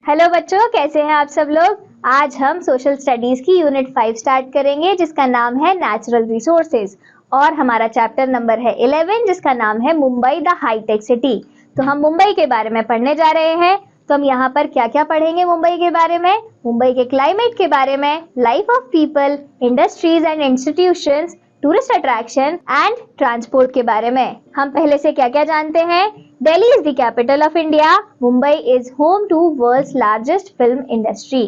Hello बच्चों, कैसे हैं आप सब लोग। आज हम सोशल स्टडीज की यूनिट 5 स्टार्ट करेंगे जिसका नाम है नेचुरल रिसोर्सेज और हमारा चैप्टर नंबर है 11 जिसका नाम है मुंबई द हाईटेक सिटी। तो हम मुंबई के बारे में पढ़ने जा रहे हैं। तो हम यहाँ पर क्या क्या पढ़ेंगे मुंबई के बारे में, मुंबई के क्लाइमेट के बारे में, life of people, industries and institutions, tourist attraction and transport के बारे में। हम पहले से क्या क्या जानते हैं। Delhi is the capital of India. Mumbai is home to world's largest film industry.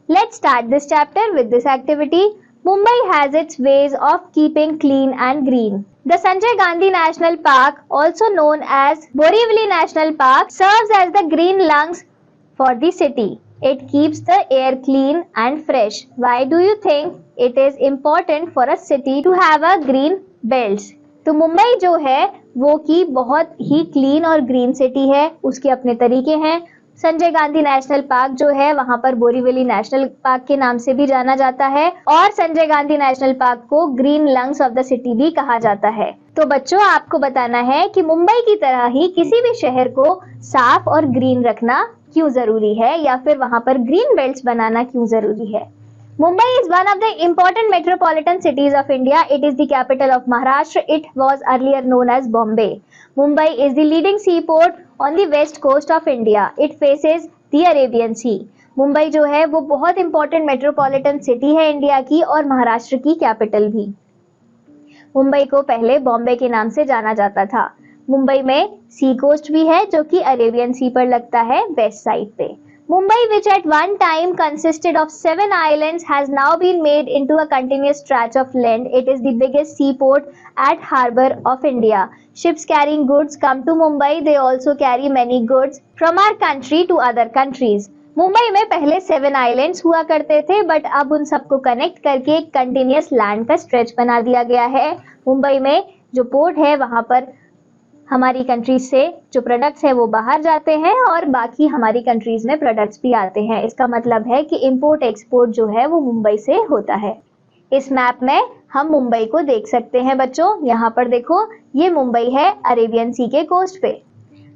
Let's start this chapter with this activity. Mumbai has its ways of keeping clean and green. The Sanjay Gandhi National Park, also known as Borivali National Park, serves as the green lungs for the city. It keeps the air clean and fresh. Why do you think it is important for a city to have a green belts? तो मुंबई जो है वो की बहुत ही clean और green city है, उसके अपने तरीके हैं। संजय गांधी नेशनल पार्क जो है वहां पर बोरीवली नेशनल पार्क के नाम से भी जाना जाता है और संजय गांधी नेशनल पार्क को green lungs of the city भी कहा जाता है। तो बच्चों, आपको बताना है कि मुंबई की तरह ही किसी भी शहर को साफ और ग्रीन रखना क्यों जरूरी है या फिर वहां पर ग्रीन बेल्ट्स बनाना क्यों जरूरी है। Mumbai is one of the important metropolitan cities of India. It is the capital of Maharashtra. It was earlier known as Bombay. Mumbai is the leading seaport on the west coast of India. It faces the Arabian Sea. Mumbai जो है वो बहुत important metropolitan city है India की और महाराष्ट्र की capital भी। मुंबई को पहले बॉम्बे के नाम से जाना जाता था। मुंबई में सी कोस्ट भी है जो कि अरेबियन सी पर लगता है वेस्ट साइड पे। Mumbai, which at one time consisted of 7 islands, has now been made into a continuous stretch of land. It is the biggest seaport at harbour of India. Ships carrying goods come to Mumbai. They also carry many goods from our country to other countries. Mumbai में पहले 7 islands हुआ करते थे but अब उन सबको connect करके एक कंटिन्यूस लैंड का स्ट्रेच बना दिया गया है। मुंबई में जो पोर्ट है वहां पर हमारी कंट्रीज से जो प्रोडक्ट्स है वो बाहर जाते हैं और बाकी हमारी कंट्रीज में प्रोडक्ट्स भी आते हैं। इसका मतलब है कि इंपोर्ट एक्सपोर्ट जो है वो मुंबई से होता है। इस मैप में हम मुंबई को देख सकते हैं बच्चों। यहाँ पर देखो, ये मुंबई है अरेबियन सी के कोस्ट पे।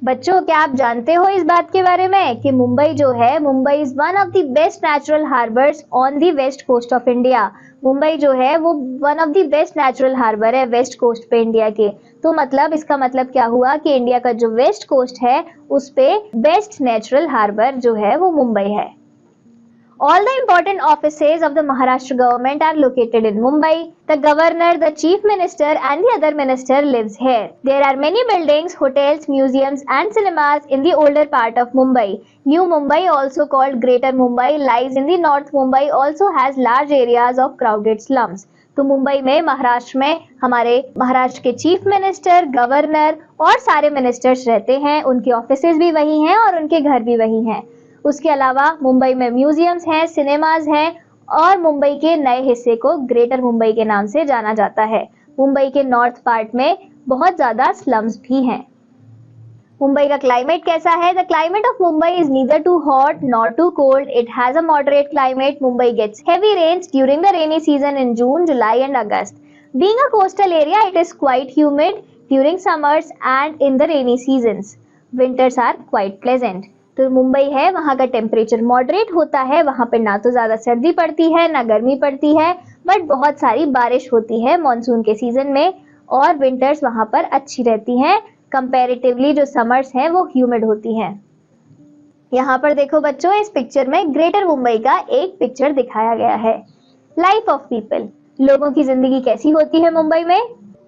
बच्चों, क्या आप जानते हो इस बात के बारे में कि मुंबई जो है, Mumbai is one of the best natural harbours on the west coast of India. Mumbai जो है वो one of the best natural harbour है वेस्ट कोस्ट पे इंडिया के। तो मतलब इसका मतलब क्या हुआ कि इंडिया का जो वेस्ट कोस्ट है उस पे बेस्ट नेचुरल हार्बर जो है वो मुंबई है। All the important offices of the Maharashtra government are located in Mumbai. The governor, the chief minister and the other minister lives here. There are many buildings, hotels, museums and cinemas in the older part of Mumbai. New Mumbai, also called Greater Mumbai, lies in the North Mumbai, also has large areas of crowded slums. तो मुंबई में महाराष्ट्र में हमारे महाराष्ट्र के chief minister, governor और सारे ministers रहते हैं। उनके ऑफिसेज भी वही हैं और उनके घर भी वही हैं। उसके अलावा मुंबई में म्यूजियम्स हैं, सिनेमाज हैं और मुंबई के नए हिस्से को ग्रेटर मुंबई के नाम से जाना जाता है। मुंबई के नॉर्थ पार्ट में बहुत ज्यादा स्लम्स भी हैं। मुंबई का क्लाइमेट कैसा है? The climate of Mumbai is neither too hot not too cold. It has a moderate climate. Mumbai gets heavy rains during the rainy season in June, July and August. Being a coastal area, it is quite humid during summers and in the rainy seasons. Winters are quite pleasant. तो मुंबई है वहाँ का temperature moderate होता है। वहाँ पे ना तो ज्यादा सर्दी पड़ती है ना गर्मी पड़ती है बट बहुत सारी बारिश होती है मॉनसून के सीजन में और विंटर्स वहाँ पर अच्छी रहती हैं। कंपैरेटिवली जो समर्स हैं वो ह्यूमिड होती हैं। यहाँ पर देखो बच्चों, इस पिक्चर में ग्रेटर मुंबई का एक पिक्चर दिखाया गया है। लाइफ ऑफ पीपल, लोगों की जिंदगी कैसी होती है मुंबई में।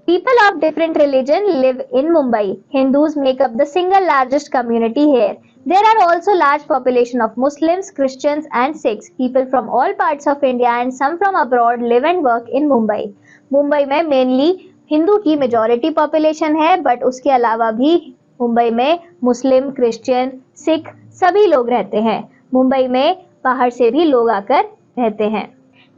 People of different religion live in Mumbai. Hindus make up the single largest community here. There are also large population of Muslims, Christians and Sikhs. People from all parts of India and some from abroad live and work in Mumbai. Mumbai में mainly Hindu की majority population है but उसके अलावा भी मुंबई में मुस्लिम, Christian, Sikh सभी लोग रहते हैं। मुंबई में बाहर से भी लोग आकर रहते हैं।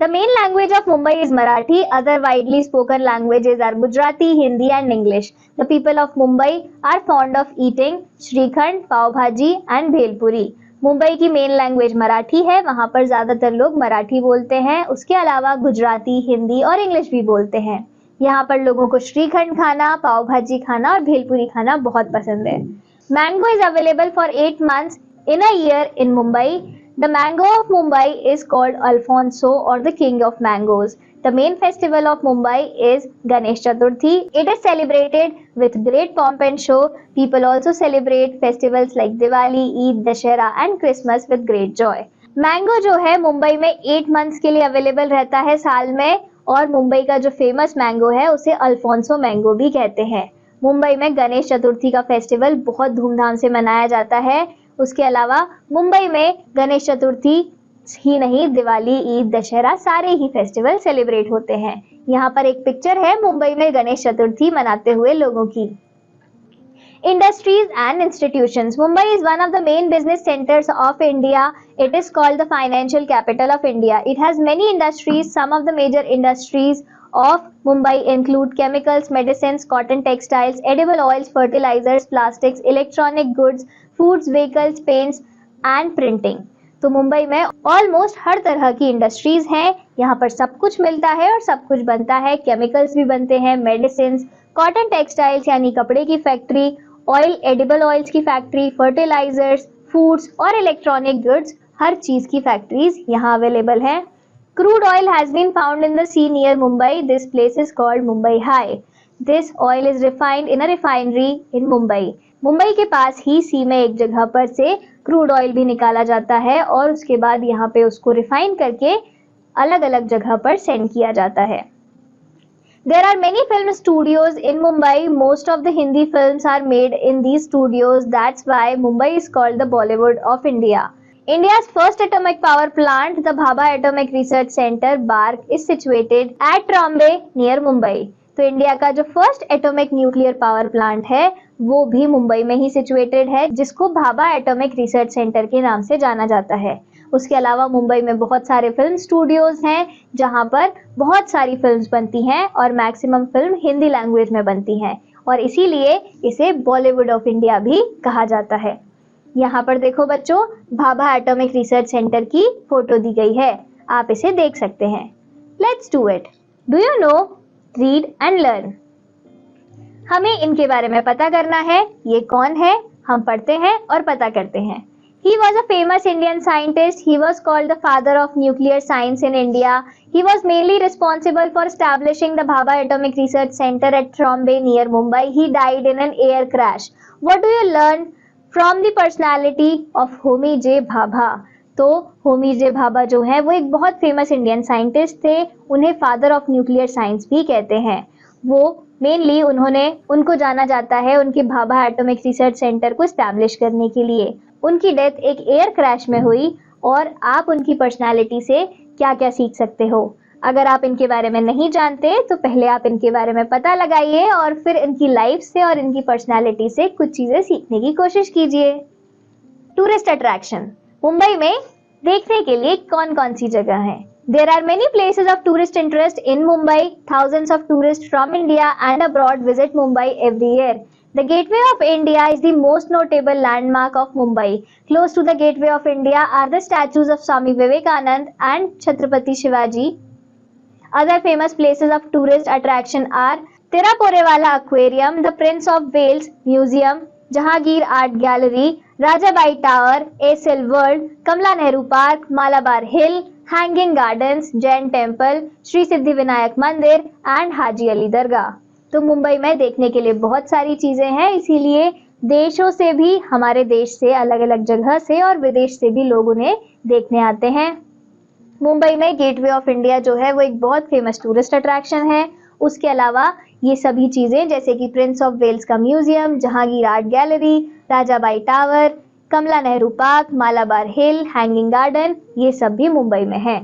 The main language of Mumbai is Marathi. Other widely spoken languages are Gujarati, Hindi and English. The people of Mumbai are fond of eating Shrikhand, Pav Bhaji and Bhel Puri. Mumbai की मेन लैंग्वेज मराठी है, वहाँ पर ज्यादातर लोग मराठी बोलते हैं। उसके अलावा गुजराती, हिंदी और इंग्लिश भी बोलते हैं। यहाँ पर लोगों को श्रीखंड खाना, पाव भाजी खाना और भेलपुरी खाना बहुत पसंद है। Mango is available for 8 months In a year in Mumbai, the mango of Mumbai is called Alfonso or the king of mangoes. The main festival of Mumbai is Ganesh Chaturthi. It is celebrated with great pomp and show. People also celebrate festivals like Diwali, Eid, Dashera and Christmas with great joy. Mango जो है मुंबई में 8 months के लिए available रहता है साल में, और मुंबई का जो फेमस मैंगो है उसे अल्फोंसो मैंगो भी कहते हैं। मुंबई में गणेश चतुर्थी का फेस्टिवल बहुत धूमधाम से मनाया जाता है। उसके अलावा मुंबई में गणेश चतुर्थी ही नहीं, दिवाली, ईद, दशहरा सारे ही फेस्टिवल सेलिब्रेट होते हैं। यहाँ पर एक पिक्चर है मुंबई में गणेश चतुर्थी मनाते हुए लोगों की। Industries and institutions. Mumbai is one of the main business centers of India. It is called the financial capital of India. It has many industries. Some of the major industries of Mumbai include chemicals, medicines, cotton textiles, edible oils, fertilizers, plastics, electronic goods, foods, vehicles, paints and printing. तो मुंबई में almost हर तरह की industries हैं। यहाँ पर सब कुछ मिलता है और सब कुछ बनता है। केमिकल्स भी बनते हैं, मेडिसिन, कॉटन टेक्सटाइल्स यानी कपड़े की फैक्ट्री, ऑयल, एडिबल ऑयल्स की फैक्ट्री, फर्टिलाइजर्स, फूड्स और इलेक्ट्रॉनिक गुड्स, हर चीज की फैक्ट्रीज यहाँ अवेलेबल हैं। Crude oil has been found in the sea near Mumbai. This place is called Mumbai High. This oil is refined in a refinery in Mumbai. Mumbai के पास ही सी में एक जगह पर से क्रूड ऑयल भी निकाला जाता है और उसके बाद यहाँ पे उसको रिफाइन करके अलग अलग जगह पर सेंड किया जाता है। There are many film studios in Mumbai. Most of the Hindi films are made in these studios. That's why Mumbai is called the Bollywood of India. India's first atomic power plant, the Bhabha Atomic Research Center, BARC, is situated at Trombay near Mumbai. तो India का जो first atomic nuclear power plant है वो भी मुंबई में ही situated है, जिसको Bhabha atomic research centre के नाम से जाना जाता है। उसके अलावा मुंबई में बहुत सारे फिल्म स्टूडियोज हैं जहां पर बहुत सारी फिल्म्स बनती हैं और मैक्सिमम फिल्म हिंदी लैंग्वेज में बनती हैं और इसीलिए इसे बॉलीवुड ऑफ इंडिया भी कहा जाता है। यहाँ पर देखो बच्चों, भाभा एटॉमिक रिसर्च सेंटर की फोटो दी गई है, आप इसे देख सकते हैं। Let's do it. Do you know, read and learn. हमें इनके बारे में पता करना है। ये कौन है, हम पढ़ते हैं और पता करते हैं। He was a famous Indian scientist. He was called the father of nuclear science in India. He was mainly responsible for establishing the Bhabha Atomic Research Center at Trombay near Mumbai. He died in an air crash. What do you learn from the personality of Homi J. Bhabha? तो होमी जे भाभा जो है वो एक बहुत famous Indian scientist थे। उन्हें father of nuclear science भी कहते हैं। वो मेनली उनको जाना जाता है उनके भाभा एटॉमिक रिसर्च सेंटर को एस्टैब्लिश करने के लिए। उनकी डेथ एक एयर क्रैश में हुई और आप उनकी पर्सनालिटी से क्या क्या सीख सकते हो। अगर आप इनके बारे में नहीं जानते तो पहले आप इनके बारे में पता लगाइए और फिर इनकी लाइफ से और इनकी पर्सनालिटी से कुछ चीजें सीखने की कोशिश कीजिए। Tourist attraction. मुंबई में देखने के लिए कौन कौन सी जगह है? There are many places of tourist interest in Mumbai. Thousands of tourists from India and abroad visit Mumbai every year. The Gateway of India is the most notable landmark of Mumbai. Close to the Gateway of India are the statues of Swami Vivekanand and Chhatrapati Shivaji. Other famous places of tourist attraction are Tirupurewala Aquarium, the Prince of Wales Museum, Jahangir Art Gallery, Rajabai Tower, Asil World, Kamala Nehru Park, Malabar Hill, hanging gardens, Jain temple, Shri Siddhi Vinayak Mandir and Haji Ali दरगाह। तो मुंबई में देखने के लिए बहुत सारी चीजें हैं, इसीलिए देशों से भी, हमारे देश से, अलग अलग जगह से और विदेश से भी लोग उन्हें देखने आते हैं। मुंबई में गेटवे ऑफ इंडिया जो है वो एक बहुत फेमस टूरिस्ट अट्रैक्शन है। उसके अलावा ये सभी चीजें जैसे कि प्रिंस ऑफ वेल्स का museum, Jahangir art gallery, Rajabai tower, Kamala Nehru park, Malabar hill, hanging garden, ये सब भी मुंबई में है।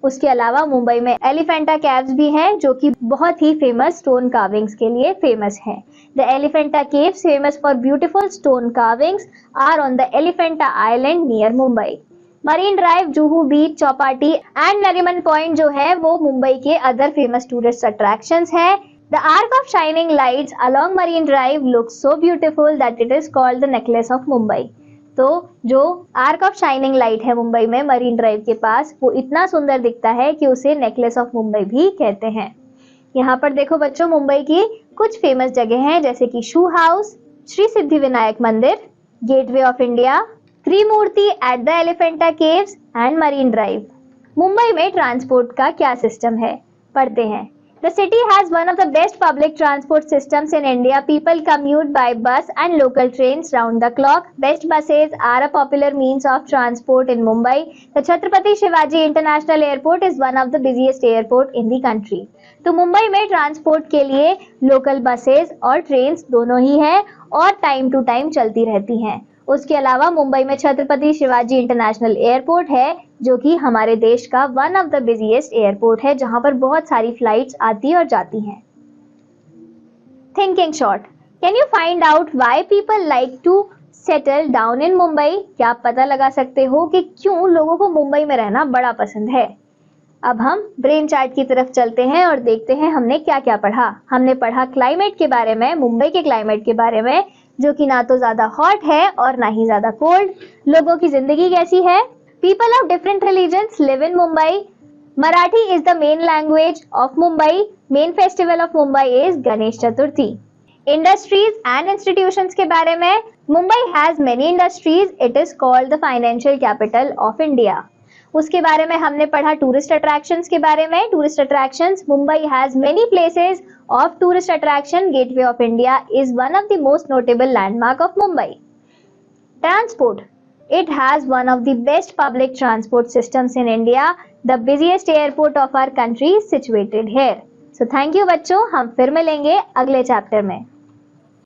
उसके अलावा मुंबई में एलिफेंटा केव्स भी हैं जो कि बहुत ही फेमस स्टोन कार्विंग्स के लिए फेमस हैं। The Elephanta Caves, famous for beautiful stone carvings, are on the Elephanta island near Mumbai. Marine Drive, Juhu Beach, Chowpatty and Nariman Point जो है वो मुंबई के अदर फेमस टूरिस्ट अट्रैक्शंस है। The arc of shining lights along Marine Drive looks so beautiful that it is called the necklace of Mumbai. तो जो arc of shining light है मुंबई में marine drive के पास, वो इतना सुंदर दिखता है कि उसे नेकलेस ऑफ मुंबई भी कहते हैं। यहाँ पर देखो बच्चों, मुंबई की कुछ फेमस जगह हैं जैसे कि शू हाउस, श्री सिद्धि विनायक मंदिर, gateway of India, Trimurti at the Elephanta caves and marine drive. Mumbai में ट्रांसपोर्ट का क्या सिस्टम है, पढ़ते हैं। The city has one of the best public transport systems in India. People commute by bus and local trains round the clock. Best buses are a popular means of transport in Mumbai. The Chhatrapati Shivaji International Airport is one of the busiest airport in the country. तो मुंबई में transport के लिए local buses और trains दोनों ही हैं और time to time चलती रहती हैं। उसके अलावा मुंबई में छत्रपति शिवाजी इंटरनेशनल एयरपोर्ट है जो कि हमारे देश का one of the busiest airport है, जहां पर बहुत सारी फ्लाइट्स आती और जाती हैं। Thinking short, can you find out why people like to settle down in Mumbai? क्या आप पता लगा सकते हो कि क्यों लोगों को मुंबई में रहना बड़ा पसंद है? अब हम ब्रेन चार्ट की तरफ चलते हैं और देखते हैं हमने क्या क्या पढ़ा। हमने पढ़ा क्लाइमेट के बारे में, मुंबई के क्लाइमेट के बारे में, जो कि ना तो ज्यादा हॉट है और ना ही ज्यादा कोल्ड। लोगों की जिंदगी कैसी है? People of different religions live in Mumbai. Marathi is the main language of Mumbai. Main festival of Mumbai is Ganesh Chaturthi. Industries and institutions के बारे में, Mumbai has many industries, it is called the financial capital of India. उसके बारे में हमने पढ़ा टूरिस्ट अट्रैक्शंस के बारे में। Tourist attractions, Mumbai has many places of tourist attraction. Gateway of India is one of the most notable landmark of Mumbai. Transport, it has one of the best public transport systems in India. The busiest airport of our country is situated here. So thank you बच्चों, हम फिर मिलेंगे अगले chapter में।